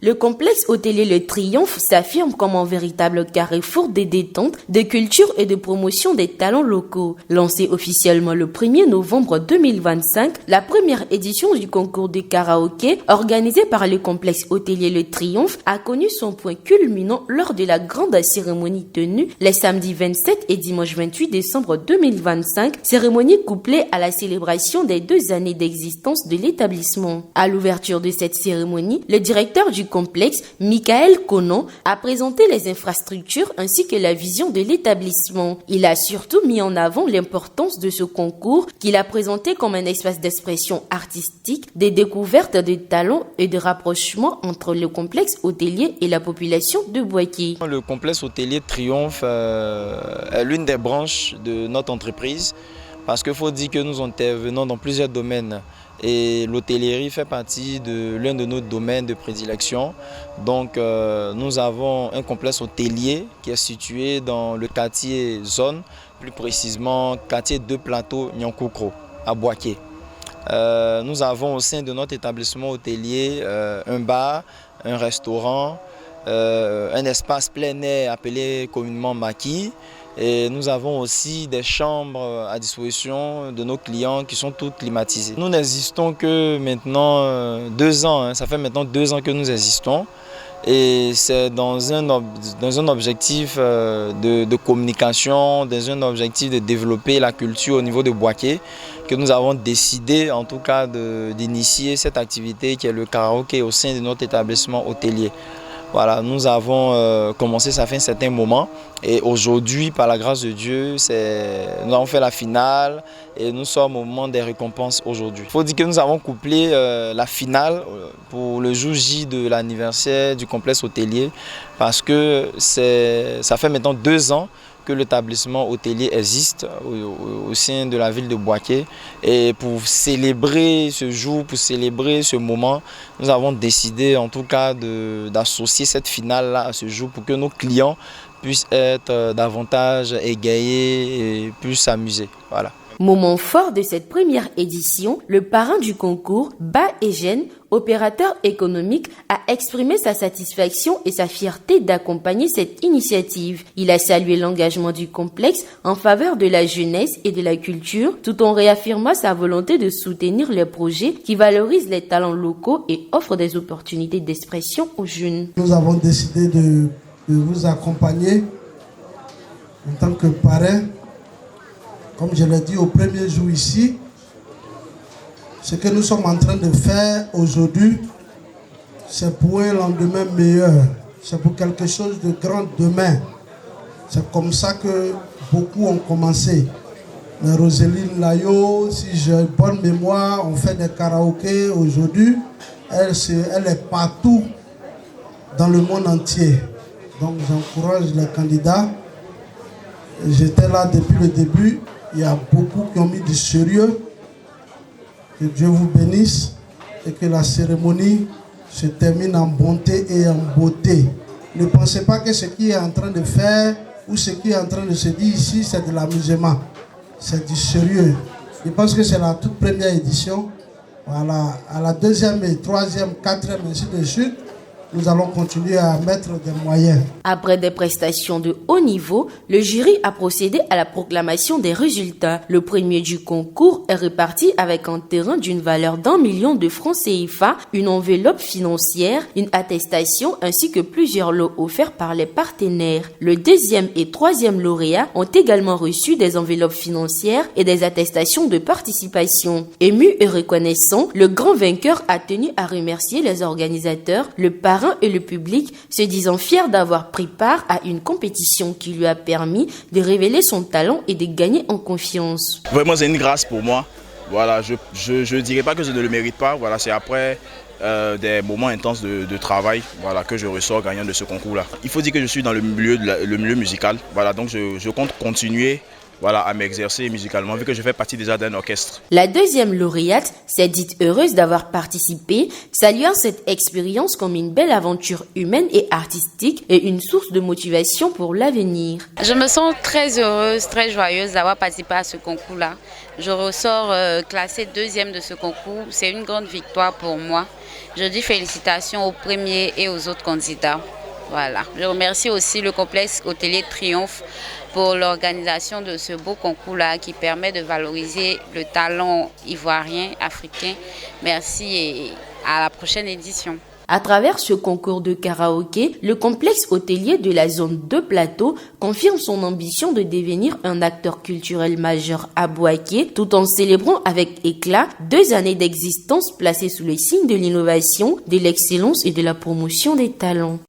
Le complexe hôtelier Le Triomphe s'affirme comme un véritable carrefour de détente, de culture et de promotion des talents locaux. Lancé officiellement le 1er novembre 2025, la première édition du concours de karaoké organisé par le complexe hôtelier Le Triomphe a connu son point culminant lors de la grande cérémonie tenue les samedis 27 et dimanche 28 décembre 2025, cérémonie couplée à la célébration des 2 années d'existence de l'établissement. À l'ouverture de cette cérémonie, le directeur du complexe, Michael Conan, a présenté les infrastructures ainsi que la vision de l'établissement. Il a surtout mis en avant l'importance de ce concours qu'il a présenté comme un espace d'expression artistique, de découverte de talents et de rapprochement entre le complexe hôtelier et la population de Boaké. Le complexe hôtelier Triomphe est l'une des branches de notre entreprise parce qu'il faut dire que nous intervenons dans plusieurs domaines. Et l'hôtellerie fait partie de l'un de nos domaines de prédilection. Donc nous avons un complexe hôtelier qui est situé dans le quartier Zone, plus précisément quartier 2 Plateau Nyankoukro à Boaké. Nous avons au sein de notre établissement hôtelier un bar, un restaurant, un espace plein air appelé communément Maki. Et nous avons aussi des chambres à disposition de nos clients qui sont toutes climatisées. Nous n'existons que maintenant 2 ans, ça fait maintenant 2 ans que nous existons. Et c'est dans un objectif de communication, dans un objectif de développer la culture au niveau de Boaké que nous avons décidé en tout cas d'initier cette activité qui est le karaoké au sein de notre établissement hôtelier. Voilà, nous avons commencé ça fait un certain moment et aujourd'hui, par la grâce de Dieu, nous avons fait la finale et nous sommes au moment des récompenses aujourd'hui. Il faut dire que nous avons couplé la finale pour le jour J de l'anniversaire du complexe hôtelier parce que ça fait maintenant 2 ans que l'établissement hôtelier existe au sein de la ville de Boaké. Et pour célébrer ce jour, pour célébrer ce moment, nous avons décidé en tout cas d'associer cette finale-là à ce jour pour que nos clients puissent être davantage égayés et puissent s'amuser. Voilà. Moment fort de cette première édition, le parrain du concours, Ba Eugène, opérateur économique, a exprimé sa satisfaction et sa fierté d'accompagner cette initiative. Il a salué l'engagement du complexe en faveur de la jeunesse et de la culture, tout en réaffirmant sa volonté de soutenir les projets qui valorisent les talents locaux et offrent des opportunités d'expression aux jeunes. Nous avons décidé de vous accompagner en tant que parrain. Comme je l'ai dit au premier jour ici, ce que nous sommes en train de faire aujourd'hui, c'est pour un lendemain meilleur. C'est pour quelque chose de grand demain. C'est comme ça que beaucoup ont commencé. Mais Roseline Layo, si j'ai bonne mémoire, on fait des karaokés aujourd'hui. Elle est partout dans le monde entier. Donc j'encourage les candidats. J'étais là depuis le début. Il y a beaucoup qui ont mis du sérieux. Que Dieu vous bénisse et que la cérémonie se termine en bonté et en beauté. Ne pensez pas que ce qui est en train de faire ou ce qui est en train de se dire ici, c'est de l'amusement. C'est du sérieux. Je pense que c'est la toute première édition. Voilà. À la 2e, 3e, 4e, ainsi de suite. Nous allons continuer à mettre des moyens. Après des prestations de haut niveau, le jury a procédé à la proclamation des résultats. Le premier du concours est reparti avec un terrain d'une valeur d'1 million de francs CFA, une enveloppe financière, une attestation ainsi que plusieurs lots offerts par les partenaires. Le 2e et 3e lauréats ont également reçu des enveloppes financières et des attestations de participation. Ému et reconnaissant, le grand vainqueur a tenu à remercier les organisateurs, le parrain et le public, se disant fiers d'avoir pris part à une compétition qui lui a permis de révéler son talent et de gagner en confiance. Vraiment, c'est une grâce pour moi. Voilà, je ne dirais pas que je ne le mérite pas. Voilà, c'est après des moments intenses de travail, voilà, que je ressors gagnant de ce concours-là. Il faut dire que je suis dans le milieu musical. Voilà, donc je compte continuer voilà, à m'exercer musicalement, vu que je fais partie déjà d'un orchestre. La deuxième lauréate s'est dite heureuse d'avoir participé, saluant cette expérience comme une belle aventure humaine et artistique et une source de motivation pour l'avenir. Je me sens très heureuse, très joyeuse d'avoir participé à ce concours-là. Je ressors classée deuxième de ce concours. C'est une grande victoire pour moi. Je dis félicitations aux premiers et aux autres candidats. Voilà. Je remercie aussi le complexe hôtelier Triomphe pour l'organisation de ce beau concours-là qui permet de valoriser le talent ivoirien, africain. Merci et à la prochaine édition. À travers ce concours de karaoké, le complexe hôtelier de la zone de Plateau confirme son ambition de devenir un acteur culturel majeur à Bouaké, tout en célébrant avec éclat 2 années d'existence placées sous le signe de l'innovation, de l'excellence et de la promotion des talents.